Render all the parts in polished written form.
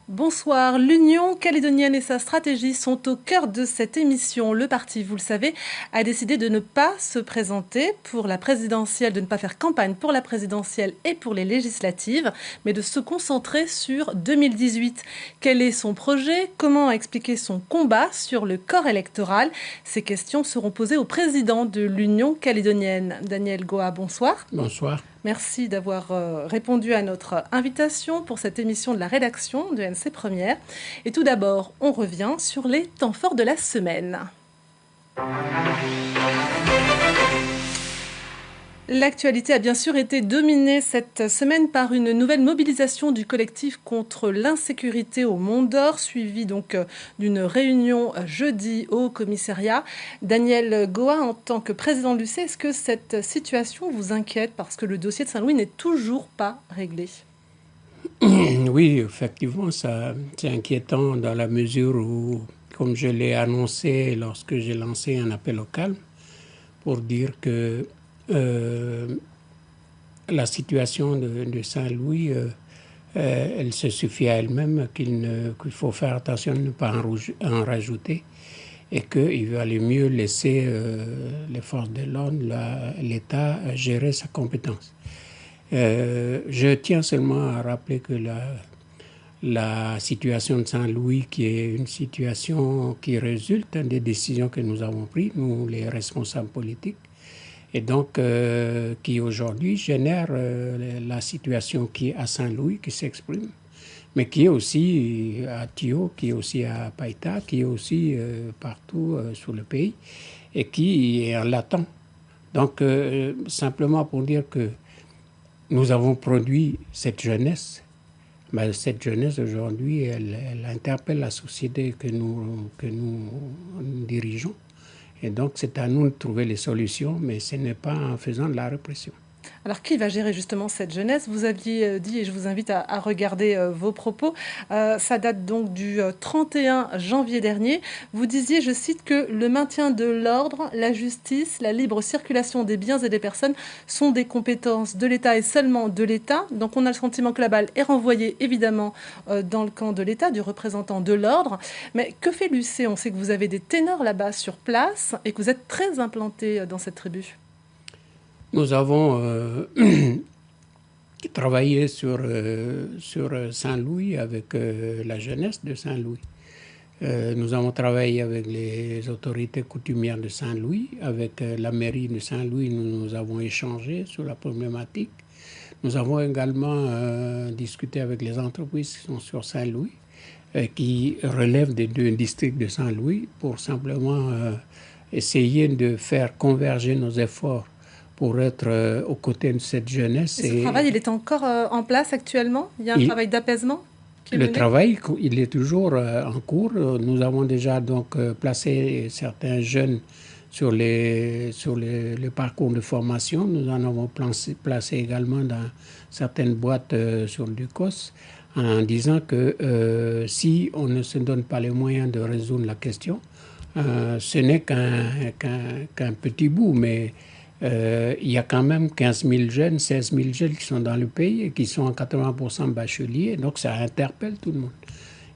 Bonsoir, l'Union calédonienne et sa stratégie sont au cœur de cette émission. Le parti, vous le savez, a décidé de ne pas se présenter pour la présidentielle, de ne pas faire campagne pour la présidentielle et pour les législatives, mais de se concentrer sur 2018. Quel est son projet? Comment expliquer son combat sur le corps électoral? Ces questions seront posées au président de l'Union calédonienne. Daniel Goa, bonsoir. Bonsoir. Merci d'avoir répondu à notre invitation pour cette émission de la rédaction de NC Première. Et tout d'abord, on revient sur les temps forts de la semaine. L'actualité a bien sûr été dominée cette semaine par une nouvelle mobilisation du collectif contre l'insécurité au Mont d'Or, suivie donc d'une réunion jeudi au commissariat. Daniel Goa, en tant que président de l'UC, est-ce que cette situation vous inquiète parce que le dossier de Saint-Louis n'est toujours pas réglé? Oui, effectivement, c'est inquiétant dans la mesure où, comme je l'ai annoncé lorsque j'ai lancé un appel au calme, pour dire que la situation de Saint-Louis, elle se suffit à elle-même, qu'il faut faire attention de ne pas en rajouter et qu'il valait mieux laisser les forces de l'ordre, l'État gérer sa compétence. Je tiens seulement à rappeler que la situation de Saint-Louis, qui est une situation qui résulte des décisions que nous avons prises, nous les responsables politiques, et donc qui aujourd'hui génère la situation qui est à Saint-Louis, qui s'exprime, mais qui est aussi à Thio, qui est aussi à Païta, qui est aussi partout sur le pays, et qui est en latent. Donc simplement pour dire que nous avons produit cette jeunesse. Ben, cette jeunesse aujourd'hui, elle interpelle la société que nous dirigeons. Et donc, c'est à nous de trouver les solutions, mais ce n'est pas en faisant de la répression. Alors, qui va gérer justement cette jeunesse? Vous aviez dit, et je vous invite à regarder vos propos, ça date donc du 31 janvier dernier. Vous disiez, je cite, que le maintien de l'ordre, la justice, la libre circulation des biens et des personnes sont des compétences de l'État et seulement de l'État. Donc, on a le sentiment que la balle est renvoyée, évidemment, dans le camp de l'État, du représentant de l'ordre. Mais que fait l'UC? On sait que vous avez des ténors là-bas sur place et que vous êtes très implanté dans cette tribu. Nous avons travaillé sur Saint-Louis avec la jeunesse de Saint-Louis. Nous avons travaillé avec les autorités coutumières de Saint-Louis, avec la mairie de Saint-Louis, nous avons échangé sur la problématique. Nous avons également discuté avec les entreprises qui sont sur Saint-Louis, qui relèvent des deux districts de Saint-Louis, pour simplement essayer de faire converger nos efforts pour être aux côtés de cette jeunesse. Et ce travail, il est encore en place actuellement? Il y a un travail d'apaisement qui est mené? Le travail, il est toujours en cours. Nous avons déjà donc placé certains jeunes sur le parcours de formation. Nous en avons placé également dans certaines boîtes sur le DUCOS, en disant que si on ne se donne pas les moyens de résoudre la question, ce n'est qu'un petit bout, mais il y a quand même 15 000 jeunes, 16 000 jeunes qui sont dans le pays et qui sont en 80% bacheliers, donc ça interpelle tout le monde.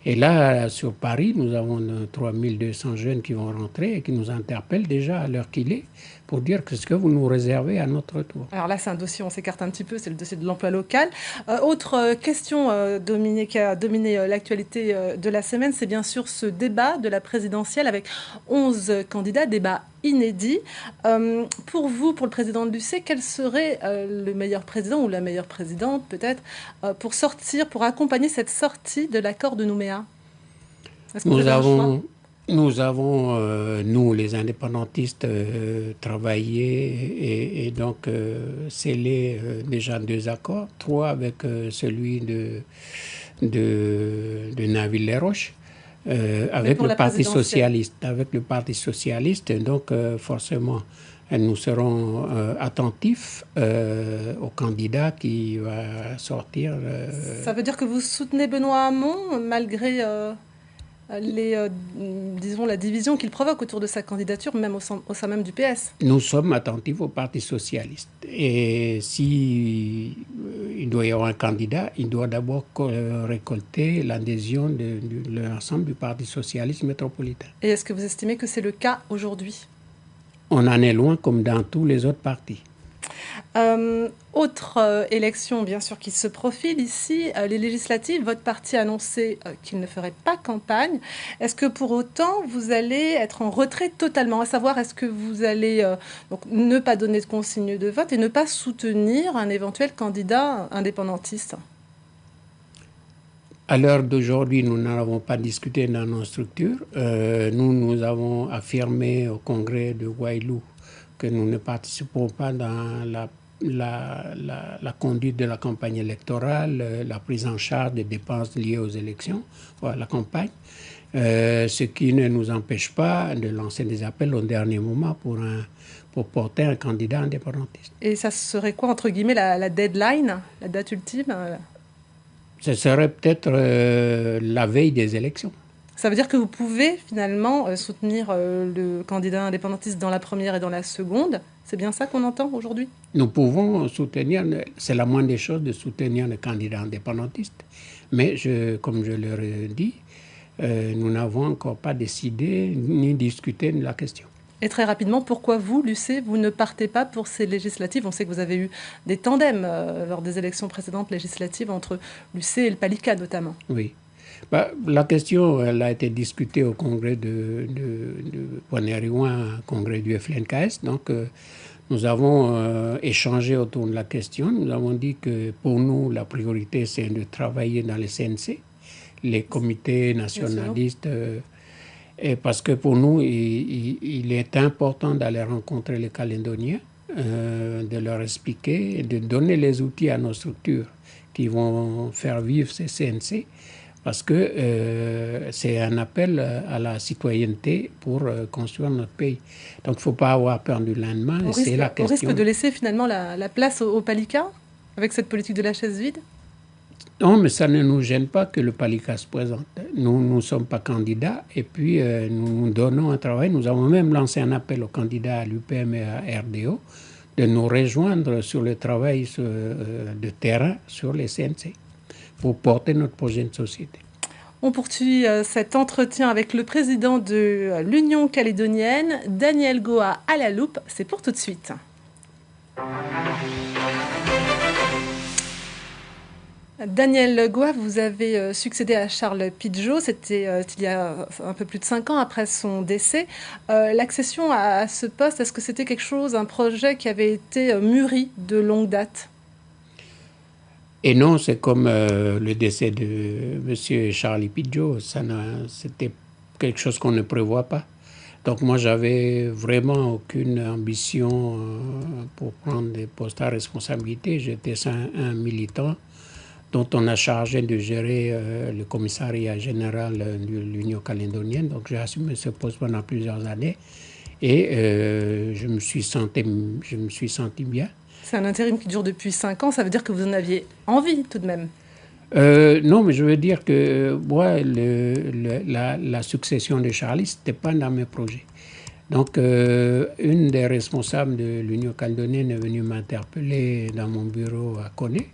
Et là, sur Paris, nous avons 3200 jeunes qui vont rentrer et qui nous interpellent déjà à l'heure qu'il est pour dire que ce que vous nous réservez à notre tour. Alors là, c'est un dossier, on s'écarte un petit peu, c'est le dossier de l'emploi local. Autre question qui a dominé l'actualité de la semaine, c'est bien sûr ce débat de la présidentielle avec 11 candidats, débat inédit. Pour vous, pour le président de l'UC, quel serait le meilleur président ou la meilleure présidente peut-être pour accompagner cette sortie de l'accord de Nouméa? Nous avons, nous les indépendantistes, travaillé et donc scellé déjà 2 accords, 3 avec celui de Nainville-les-Roches, avec le Parti socialiste. Avec le Parti socialiste, donc forcément, nous serons attentifs au candidat qui va sortir. Ça veut dire que vous soutenez Benoît Hamon malgré disons, la division qu'il provoque autour de sa candidature, même au sein même du PS. Nous sommes attentifs au Parti socialiste. Et si il doit y avoir un candidat, il doit d'abord récolter l'adhésion de l'ensemble du Parti socialiste métropolitain. Et est-ce que vous estimez que c'est le cas aujourd'hui? On en est loin comme dans tous les autres partis. Autre élection, bien sûr, qui se profile ici, les législatives. Votre parti a annoncé qu'il ne ferait pas campagne. Est-ce que pour autant, vous allez être en retrait totalement? À savoir, est-ce que vous allez donc, ne pas donner de consigne de vote et ne pas soutenir un éventuel candidat indépendantiste? À l'heure d'aujourd'hui, nous n'en avons pas discuté dans nos structures. Nous avons affirmé au congrès de Wailou que nous ne participons pas dans la conduite de la campagne électorale, la prise en charge des dépenses liées aux élections, voilà, la campagne, ce qui ne nous empêche pas de lancer des appels au dernier moment pour porter un candidat indépendantiste. Et ça serait quoi, entre guillemets, la deadline, la date ultime? Ce serait peut-être la veille des élections. Ça veut dire que vous pouvez finalement soutenir le candidat indépendantiste dans la première et dans la seconde. C'est bien ça qu'on entend aujourd'hui? Nous pouvons soutenir, c'est la moindre des choses de soutenir le candidat indépendantiste. Mais comme je leur ai dit, nous n'avons encore pas décidé ni discuté de la question. Et très rapidement, pourquoi vous, l'UC, vous ne partez pas pour ces législatives? On sait que vous avez eu des tandems lors des élections précédentes législatives entre l'UC et le Palika notamment. Oui. La question elle a été discutée au congrès de Pointe-Riouan, congrès du FLNKS. Donc, nous avons échangé autour de la question. Nous avons dit que pour nous, la priorité, c'est de travailler dans les CNC, les comités nationalistes. Et parce que pour nous, il est important d'aller rencontrer les Calédoniens, de leur expliquer et de donner les outils à nos structures qui vont faire vivre ces CNC. Parce que c'est un appel à la citoyenneté pour construire notre pays. Donc, il ne faut pas avoir peur du lendemain. On risque de laisser finalement la place au Palika avec cette politique de la chaise vide? Non, mais ça ne nous gêne pas que le Palika se présente. Nous ne sommes pas candidats et puis nous donnons un travail. Nous avons même lancé un appel aux candidats à l'UPM et à RDO de nous rejoindre sur le travail de terrain sur les CNC. Pour porter notre projet de société. On poursuit cet entretien avec le président de l'Union calédonienne, Daniel Goa à la loupe. C'est pour tout de suite. Daniel Goa, vous avez succédé à Charles Pidgeot, c'était il y a un peu plus de 5 ans après son décès. L'accession à ce poste, est-ce que c'était quelque chose, un projet qui avait été mûri de longue date? Et non, c'est comme le décès de M. Charlie Pidgeot, c'était quelque chose qu'on ne prévoit pas. Donc moi, j'avais vraiment aucune ambition pour prendre des postes à responsabilité. J'étais un militant dont on a chargé de gérer le commissariat général de l'Union calédonienne. Donc j'ai assumé ce poste pendant plusieurs années et je me suis senti bien. C'est un intérim qui dure depuis 5 ans, ça veut dire que vous en aviez envie tout de même? Non, mais je veux dire que moi, la succession de Charlie, ce n'était pas dans mes projets. Donc, une des responsables de l'Union calédonienne est venue m'interpeller dans mon bureau à Koné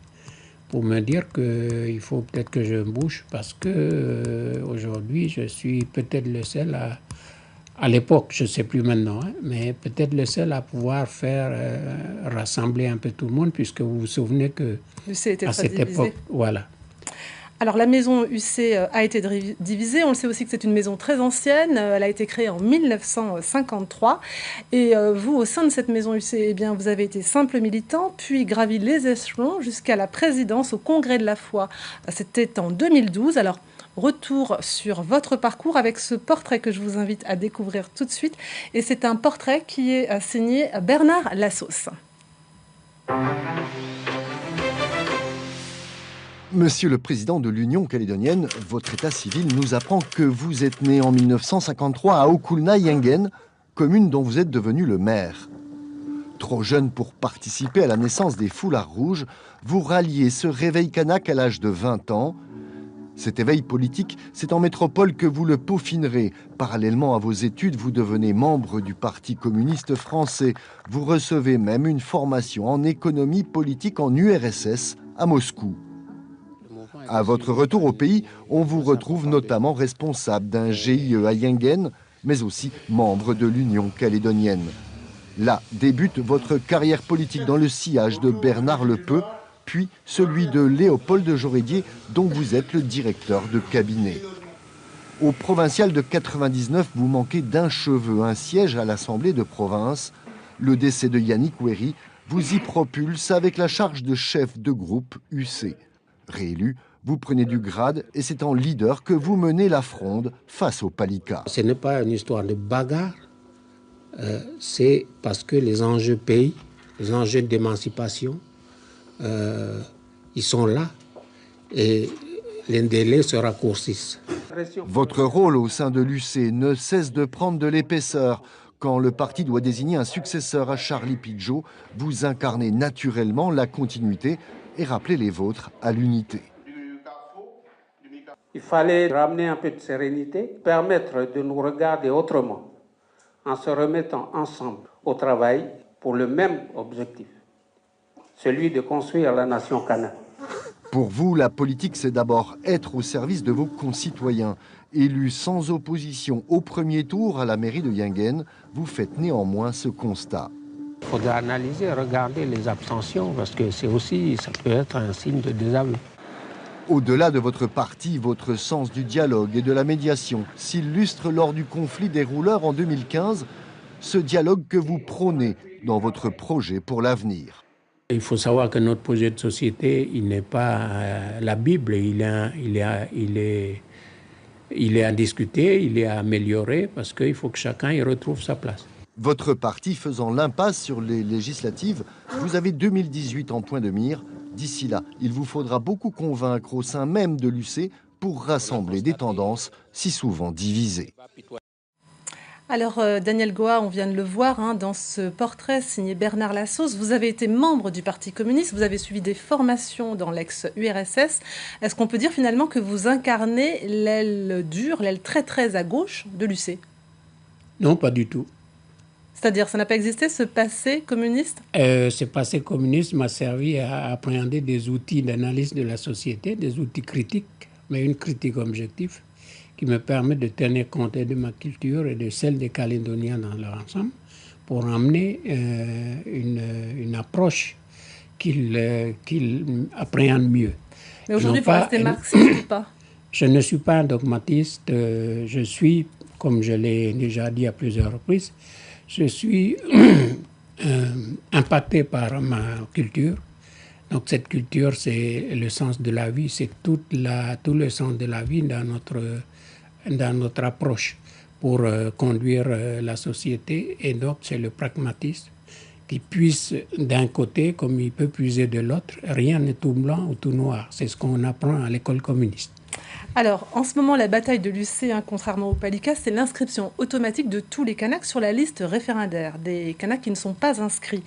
pour me dire qu'il faut peut-être que je bouge parce que aujourd'hui, je suis peut-être le seul à l'époque, je ne sais plus maintenant, mais peut-être le seul à pouvoir faire rassembler un peu tout le monde, puisque vous vous souvenez que à cette époque, voilà. Alors la maison UC a été divisée, on le sait aussi que c'est une maison très ancienne, elle a été créée en 1953 et vous au sein de cette maison UC, eh bien, vous avez été simple militant, puis gravi les échelons jusqu'à la présidence au Congrès de la foi, c'était en 2012. Alors retour sur votre parcours avec ce portrait que je vous invite à découvrir tout de suite. Et c'est un portrait qui est signé Bernard Lassos. Monsieur le Président de l'Union calédonienne, votre état civil nous apprend que vous êtes né en 1953 à Okulna-Yengen, commune dont vous êtes devenu le maire. Trop jeune pour participer à la naissance des foulards rouges, vous ralliez ce réveil kanak à l'âge de 20 ans Cet éveil politique, c'est en métropole que vous le peaufinerez. Parallèlement à vos études, vous devenez membre du Parti communiste français. Vous recevez même une formation en économie politique en URSS à Moscou. À votre retour au pays, on vous retrouve notamment responsable d'un GIE à Yingen, mais aussi membre de l'Union calédonienne. Là débute votre carrière politique dans le sillage de Bernard Lepeu, puis celui de Léopold Jorédier, dont vous êtes le directeur de cabinet. Au provincial de 99, vous manquez d'un cheveu, un siège à l'Assemblée de province. Le décès de Yannick Ouéry vous y propulse avec la charge de chef de groupe UC. Réélu, vous prenez du grade et c'est en leader que vous menez la fronde face au Palika. Ce n'est pas une histoire de bagarre, c'est parce que les enjeux pays, les enjeux d'émancipation, ils sont là et les délais se raccourcissent. Votre rôle au sein de l'UC ne cesse de prendre de l'épaisseur. Quand le parti doit désigner un successeur à Charlie Pidgeot, vous incarnez naturellement la continuité et rappelez les vôtres à l'unité. Il fallait ramener un peu de sérénité, permettre de nous regarder autrement, en se remettant ensemble au travail pour le même objectif, celui de construire la nation kanak. Pour vous, la politique, c'est d'abord être au service de vos concitoyens. Élu sans opposition au premier tour à la mairie de Yingen, vous faites néanmoins ce constat. Il faudra analyser, regarder les abstentions, parce que c'est aussi, ça peut être un signe de désaveu. Au-delà de votre parti, votre sens du dialogue et de la médiation s'illustre lors du conflit des rouleurs en 2015, ce dialogue que vous prônez dans votre projet pour l'avenir. Il faut savoir que notre projet de société, il n'est pas la Bible, il est à discuter, il est à améliorer, parce qu'il faut que chacun y retrouve sa place. Votre parti faisant l'impasse sur les législatives, vous avez 2018 en point de mire. D'ici là, il vous faudra beaucoup convaincre au sein même de l'UC pour rassembler des tendances si souvent divisées. Alors, Daniel Goa, on vient de le voir dans ce portrait signé Bernard Lassos. Vous avez été membre du Parti communiste, vous avez suivi des formations dans l'ex-URSS. Est-ce qu'on peut dire finalement que vous incarnez l'aile dure, l'aile très très à gauche de l'UC? Non, pas du tout. C'est-à-dire, ça n'a pas existé, ce passé communiste? Ce passé communiste m'a servi à appréhender des outils d'analyse de la société, des outils critiques, mais une critique objective, qui me permet de tenir compte de ma culture et de celle des Calédoniens dans leur ensemble, pour amener une approche qu'ils appréhendent mieux. Mais aujourd'hui, vous restez marxiste ou pas? Je ne suis pas un dogmatiste, je suis, comme je l'ai déjà dit à plusieurs reprises, je suis impacté par ma culture. Donc cette culture, c'est le sens de la vie, c'est tout le sens de la vie dans notre approche pour conduire la société. Et donc c'est le pragmatisme qui puise d'un côté comme il peut puiser de l'autre. Rien n'est tout blanc ou tout noir. C'est ce qu'on apprend à l'école communiste. Alors, en ce moment, la bataille de l'UC, contrairement au Palika, c'est l'inscription automatique de tous les Kanaks sur la liste référendaire, des Kanaks qui ne sont pas inscrits.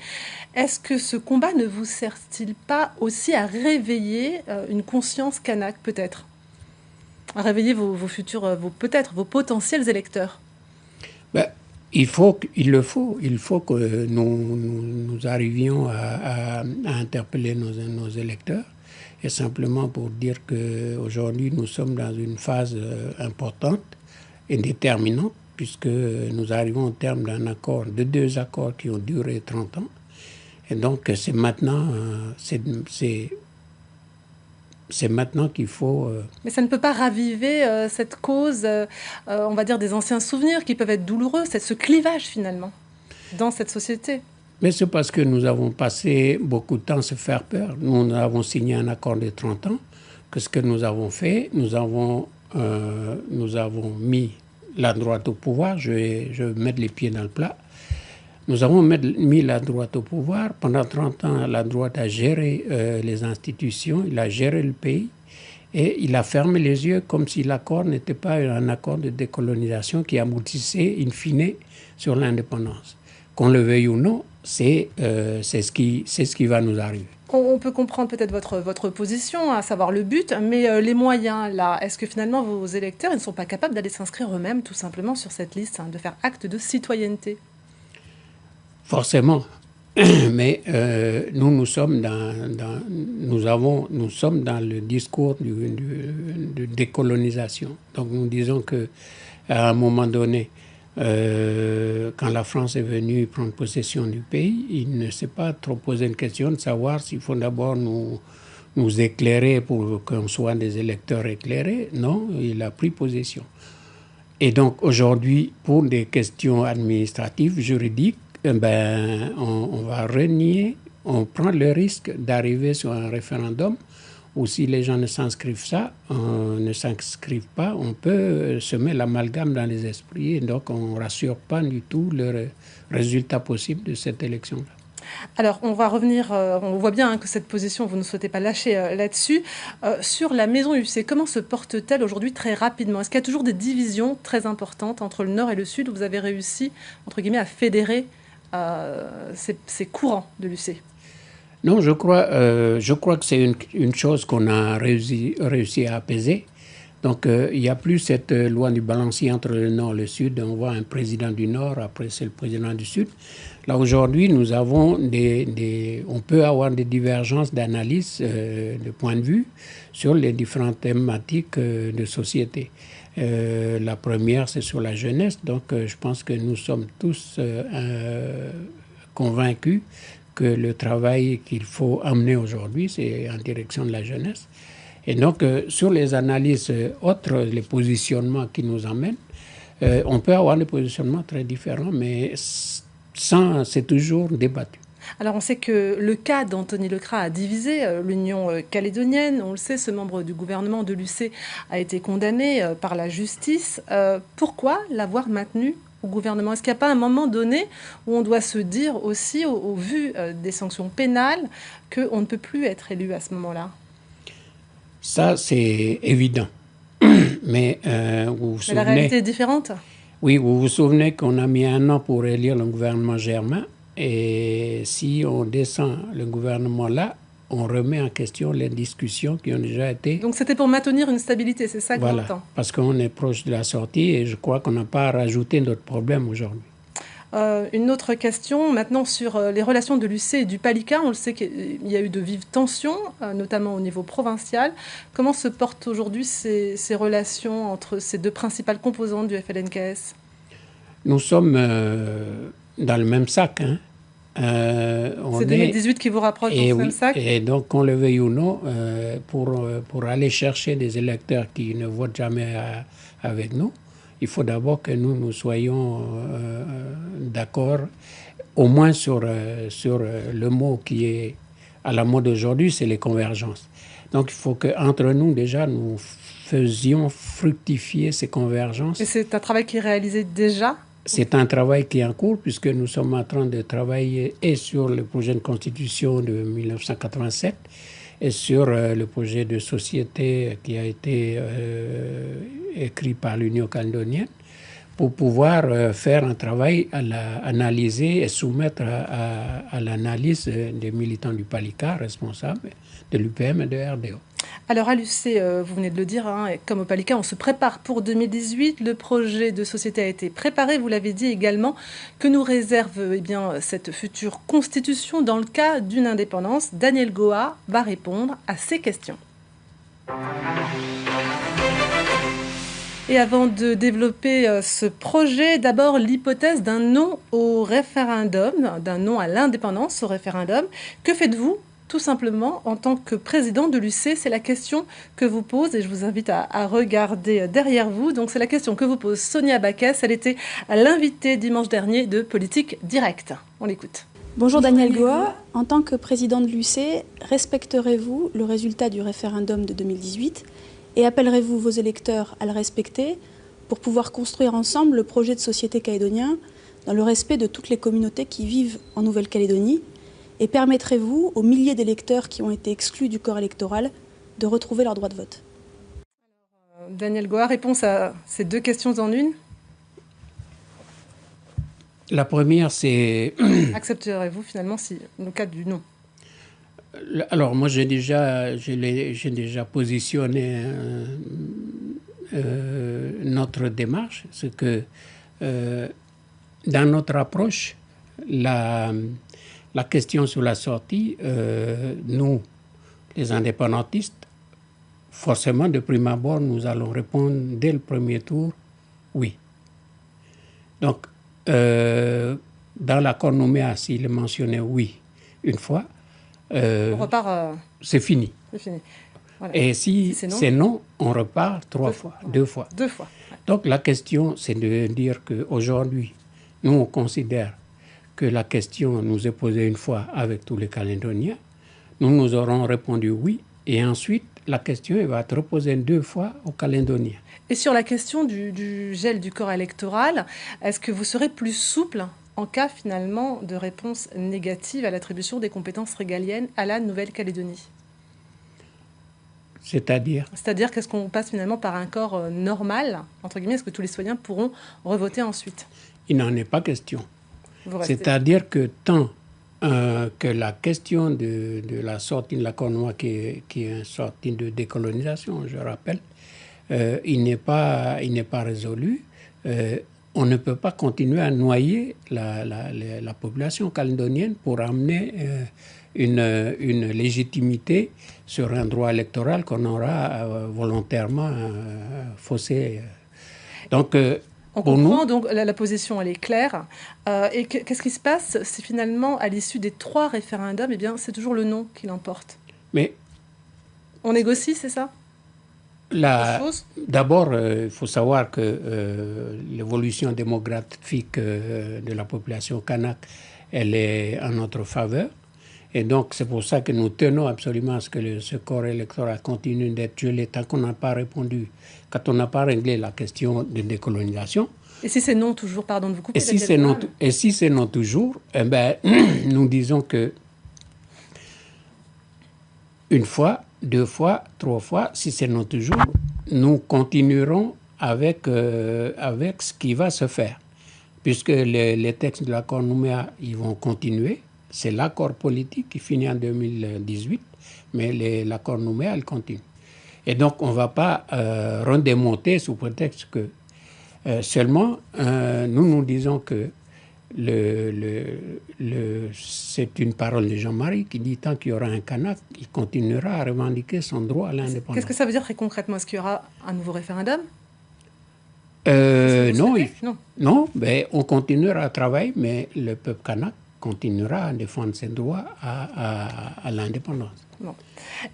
Est-ce que ce combat ne vous sert-il pas aussi à réveiller une conscience kanak, peut-être? À réveiller vos futurs, vos potentiels électeurs? Il faut que nous arrivions à interpeller nos électeurs. Et simplement pour dire qu'aujourd'hui, nous sommes dans une phase importante et déterminante, puisque nous arrivons au terme de 2 accords qui ont duré 30 ans. Et donc, c'est maintenant qu'il faut... Mais ça ne peut pas raviver cette cause, on va dire, des anciens souvenirs qui peuvent être douloureux, ce clivage finalement, dans cette société. Mais c'est parce que nous avons passé beaucoup de temps à se faire peur. Nous avons signé un accord de 30 ans, que ce que nous avons fait, nous avons mis la droite au pouvoir. Je vais mettre les pieds dans le plat. Nous avons mis la droite au pouvoir. Pendant 30 ans, la droite a géré les institutions, il a géré le pays et il a fermé les yeux comme si l'accord n'était pas un accord de décolonisation qui aboutissait in fine sur l'indépendance. Qu'on le veuille ou non, c'est ce qui va nous arriver. On peut comprendre peut-être votre position, à savoir le but, mais les moyens, là, est-ce que finalement vos électeurs ils ne sont pas capables d'aller s'inscrire eux-mêmes tout simplement sur cette liste, de faire acte de citoyenneté? Forcément. Mais nous sommes nous sommes dans le discours de décolonisation. Donc nous disons qu'à un moment donné, quand la France est venue prendre possession du pays, il ne s'est pas trop posé une question de savoir s'il faut d'abord nous éclairer pour qu'on soit des électeurs éclairés. Non, il a pris possession. Et donc aujourd'hui, pour des questions administratives, juridiques, on va renier, on prend le risque d'arriver sur un référendum où si les gens ne s'inscrivent pas, on peut semer l'amalgame dans les esprits et donc on ne rassure pas du tout le résultat possible de cette élection-là. Alors, on va revenir, on voit bien que cette position, vous ne souhaitez pas lâcher là-dessus. Sur la maison UC, comment se porte-t-elle aujourd'hui très rapidement? Est-ce qu'il y a toujours des divisions très importantes entre le Nord et le Sud où vous avez réussi, entre guillemets, à fédérer ces courants de l'UC? Non, je crois que c'est une chose qu'on a réussi à apaiser. Donc, il n'y a plus cette loi du balancier entre le Nord et le Sud. On voit un président du Nord, après c'est le président du Sud. Là, aujourd'hui, nous avons on peut avoir des divergences d'analyse, de point de vue, sur les différentes thématiques de société. La première, c'est sur la jeunesse. Donc, je pense que nous sommes tous convaincus que le travail qu'il faut amener aujourd'hui, c'est en direction de la jeunesse. Et donc, sur les analyses autres, les positionnements qui nous amènent, on peut avoir des positionnements très différents, mais c'est toujours débattu. Alors, on sait que le cas d'Anthony Lecras a divisé l'Union calédonienne. On le sait, ce membre du gouvernement de l'UC a été condamné par la justice. Pourquoi l'avoir maintenu au gouvernement? Est-ce qu'il n'y a pas un moment donné où on doit se dire aussi, au vu des sanctions pénales, qu'on ne peut plus être élu à ce moment-là? Ça, c'est évident. Mais vous vous souvenez... Mais la réalité est différente? Oui, vous vous souvenez qu'on a mis 1 an pour élire le gouvernement Germain. Et si on descend le gouvernement là, on remet en question les discussions qui ont déjà été... Donc c'était pour maintenir une stabilité, c'est ça qu'on entend? Voilà, parce qu'on est proche de la sortie et je crois qu'on n'a pas à rajouter d'autres problèmes aujourd'hui. Une autre question maintenant sur les relations de l'UC et du Palika. On le sait qu'il y a eu de vives tensions, notamment au niveau provincial. Comment se portent aujourd'hui ces relations entre ces deux principales composantes du FLNKS? Nous sommes dans le même sac. Hein. C'est 2018 qui vous rapproche dans ce même sac? Et donc, qu'on le veuille ou non, pour aller chercher des électeurs qui ne votent jamais avec nous, il faut d'abord que nous soyons d'accord, au moins sur le mot qui est à la mode aujourd'hui, c'est les convergences. Donc, il faut qu'entre nous, déjà, nous faisions fructifier ces convergences. Et c'est un travail qui est réalisé déjà? C'est un travail qui est en cours, puisque nous sommes en train de travailler et sur le projet de constitution de 1987 et sur le projet de société qui a été écrit par l'Union calédonienne pour pouvoir faire un travail à analyser et soumettre à l'analyse des militants du Palika responsables de l'UPM et de RDO. Alors à l'UC, vous venez de le dire, hein, comme au Palika, on se prépare pour 2018. Le projet de société a été préparé. Vous l'avez dit également. Que nous réserve cette future constitution dans le cas d'une indépendance? Daniel Goa va répondre à ces questions. Et avant de développer ce projet, d'abord l'hypothèse d'un non au référendum, d'un non à l'indépendance au référendum. Que faites-vous tout simplement en tant que président de l'UC? C'est la question que vous pose et je vous invite à regarder derrière vous. Donc c'est la question que vous pose Sonia Baquès. Elle était l'invitée dimanche dernier de Politique Directe. On l'écoute. Bonjour Daniel Goa. En tant que président de l'UC, respecterez-vous le résultat du référendum de 2018 et appellerez-vous vos électeurs à le respecter pour pouvoir construire ensemble le projet de société calédonien dans le respect de toutes les communautés qui vivent en Nouvelle-Calédonie? Et permettrez-vous aux milliers d'électeurs qui ont été exclus du corps électoral de retrouver leur droit de vote? Daniel Goa, réponse à ces deux questions en une. La première, c'est... Accepterez-vous finalement si, le cas du non? Alors, moi, j'ai déjà positionné notre démarche. C'est que dans notre approche, la question sur la sortie, nous, les indépendantistes, forcément, de prime abord, nous allons répondre dès le premier tour, oui. Donc, dans l'accord Nouméa, s'il est mentionné oui une fois, on repart. C'est fini. C'est fini. Voilà. Et si c'est non, on repart deux fois. Deux fois. Ouais. Donc la question, c'est de dire qu'aujourd'hui, nous, on considère que la question nous est posée une fois avec tous les Calédoniens. Nous aurons répondu oui. Et ensuite, la question va être reposée deux fois aux Calédoniens. Et sur la question du gel du corps électoral, est-ce que vous serez plus souple en cas finalement de réponse négative à l'attribution des compétences régaliennes à la Nouvelle-Calédonie? C'est-à-dire qu'est-ce qu'on passe finalement par un corps normal, entre guillemets, est-ce que tous les citoyens pourront revoter ensuite? Il n'en est pas question. C'est-à-dire que tant que la question de la sortie de l'accord Nouméa, qui est une sortie de décolonisation, je rappelle, il n'est pas résolu. On ne peut pas continuer à noyer la population calédonienne pour amener une légitimité sur un droit électoral qu'on aura volontairement faussé. Donc, on comprend, donc la position, elle est claire. Et qu'est-ce qui se passe si finalement, à l'issue des 3 référendums, eh bien, c'est toujours le non qui l'emporte? Mais on négocie, c'est ça? D'abord, il faut savoir que l'évolution démographique de la population kanak, elle est en notre faveur. Et donc, c'est pour ça que nous tenons absolument à ce que ce corps électoral continue d'être gelé tant qu'on n'a pas répondu, quand on n'a pas réglé la question de décolonisation. Et si c'est non toujours, pardon de vous couper. Et si c'est non toujours, eh ben, nous disons que une fois, 2 fois, 3 fois, si c'est non toujours, nous continuerons avec ce qui va se faire. Puisque les textes de l'accord Nouméa, ils vont continuer. C'est l'accord politique qui finit en 2018, mais l'accord Nouméa, elle continue. Et donc, on ne va pas redémonter sous prétexte que seulement, nous disons que c'est une parole de Jean-Marie qui dit tant qu'il y aura un Kanak, il continuera à revendiquer son droit à l'indépendance. Qu'est-ce que ça veut dire très concrètement? Est-ce qu'il y aura un nouveau référendum? Non, mais on continuera à travailler, mais le peuple kanak continuera à défendre ses droits à l'indépendance. Bon.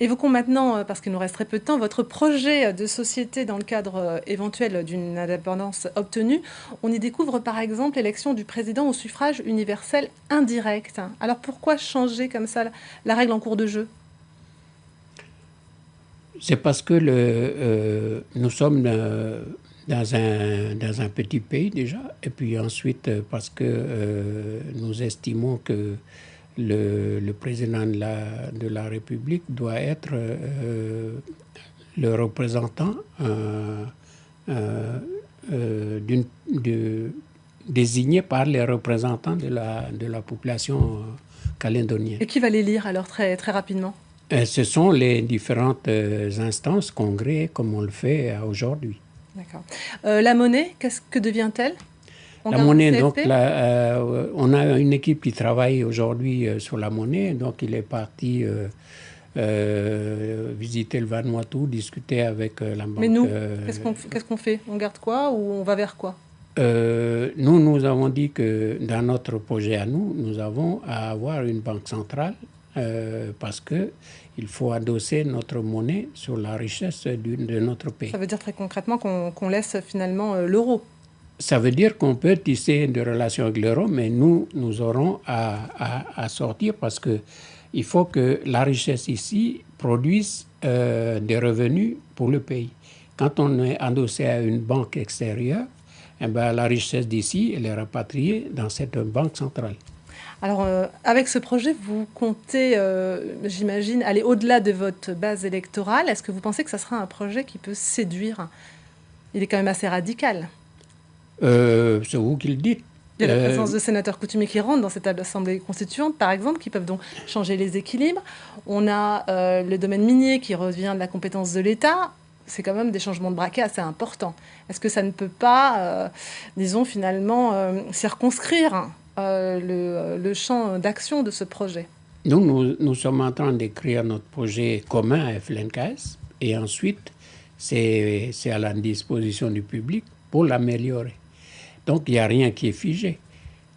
Évoquons maintenant, parce qu'il nous reste très peu de temps, votre projet de société dans le cadre éventuel d'une indépendance obtenue. On y découvre par exemple l'élection du président au suffrage universel indirect. Alors pourquoi changer comme ça la règle en cours de jeu? C'est parce que nous sommes dans un petit pays déjà, et puis ensuite parce que nous estimons que le président de la République doit être le représentant désigné par les représentants de la population calédonienne. Et qui va l'élire alors très, très rapidement? Ce sont les différentes instances, congrès, comme on le fait aujourd'hui. D'accord. La monnaie, que devient-elle? La monnaie, donc, on a une équipe qui travaille aujourd'hui sur la monnaie. Donc, il est parti visiter le Vanuatu, discuter avec la banque. Mais nous, qu'est-ce qu'on fait? On garde quoi ou on va vers quoi? Nous avons dit que dans notre projet à nous avons à avoir une banque centrale parce qu'il faut adosser notre monnaie sur la richesse de notre pays. Ça veut dire très concrètement qu'on laisse finalement l'euro? Ça veut dire qu'on peut tisser des relations avec l'euro, mais nous aurons à sortir parce qu'il faut que la richesse ici produise des revenus pour le pays. Quand on est adossé à une banque extérieure, eh bien, la richesse d'ici, elle est rapatriée dans cette banque centrale. Alors, avec ce projet, vous comptez, j'imagine, aller au-delà de votre base électorale. Est-ce que vous pensez que ça sera un projet qui peut séduire? Il est quand même assez radical. C'est vous qui le dites. Il y a la présence de sénateurs coutumiers qui rentrent dans cette assemblée constituante, par exemple, qui peuvent donc changer les équilibres. On a le domaine minier qui revient de la compétence de l'État. C'est quand même des changements de braquet assez importants. Est-ce que ça ne peut pas, disons, finalement, circonscrire le champ d'action de ce projet? Nous sommes en train d'écrire notre projet commun à FLNKS et ensuite, c'est à la disposition du public pour l'améliorer. Donc, il n'y a rien qui est figé.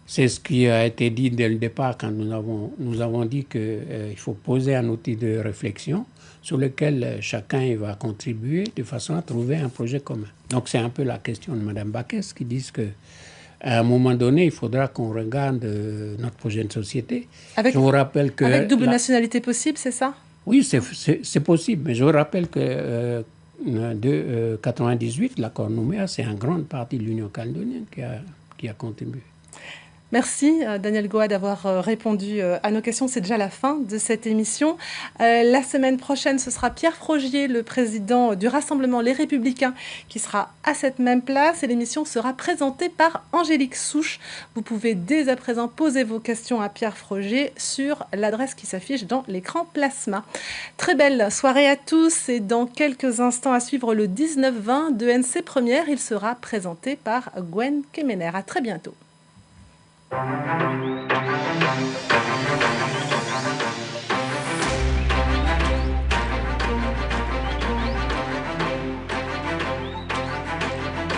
C'est ce qui a été dit dès le départ quand nous avons dit qu'il faut poser un outil de réflexion sur lequel chacun va contribuer de façon à trouver un projet commun. Donc, c'est un peu la question de Mme Backès qui dit qu'à un moment donné, il faudra qu'on regarde notre projet de société. Je vous rappelle que... Avec double nationalité possible, c'est ça? Oui, c'est possible. Mais je vous rappelle que de 98, l'accord Nouméa, c'est en grande partie l'Union calédonienne qui a contribué. Merci Daniel Goa d'avoir répondu à nos questions. C'est déjà la fin de cette émission. La semaine prochaine, ce sera Pierre Frogier, le président du Rassemblement Les Républicains, qui sera à cette même place. Et l'émission sera présentée par Angélique Souche. Vous pouvez dès à présent poser vos questions à Pierre Frogier sur l'adresse qui s'affiche dans l'écran plasma. Très belle soirée à tous. Et dans quelques instants à suivre le 19-20 de NC Première. Il sera présenté par Gwen Kemener. À très bientôt.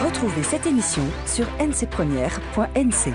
Retrouvez cette émission sur ncpremière.nc.